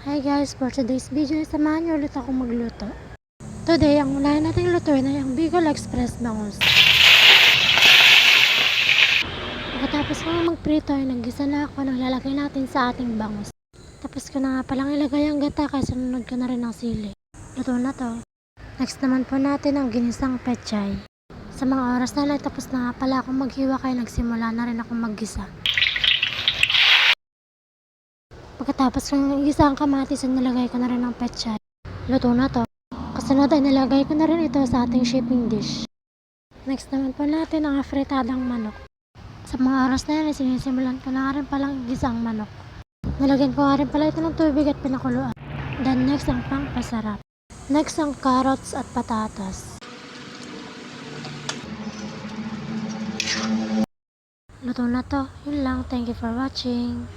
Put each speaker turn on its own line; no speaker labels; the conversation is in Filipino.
Hi guys, for today's video, samahan niyo ulit ako magluto. Today, ang unahin nating lutuin ay ang Bicol Express bangus. Pagkatapos ko nga magprito ay naggisa na ako ng lalagay natin sa ating bangus. Tapos ko na nga palang ilagay ang gata kaya sunod ko na rin ang sili. Luto na to. Next naman po natin ang ginisang pechay. Sa mga oras na tapos na nga pala akong maghiwa kaya nagsimula na rin akong maggisa. Pagkatapos kong igisa ang kamatis, nilagay ko na rin ang pechay. Luto na to. Kasunod ay nilagay ko na rin ito sa ating shipping dish. Next naman po natin ang afritadang manok. Sa mga oras na yan, sinisimulan ko na rin palang igisa ang manok. Nilagyan ko nga rin pala ito ng tubig at pinakuluan. Then next ang pangpasarap. Next ang carrots at patatas. Luto na to. Yun lang. Thank you for watching.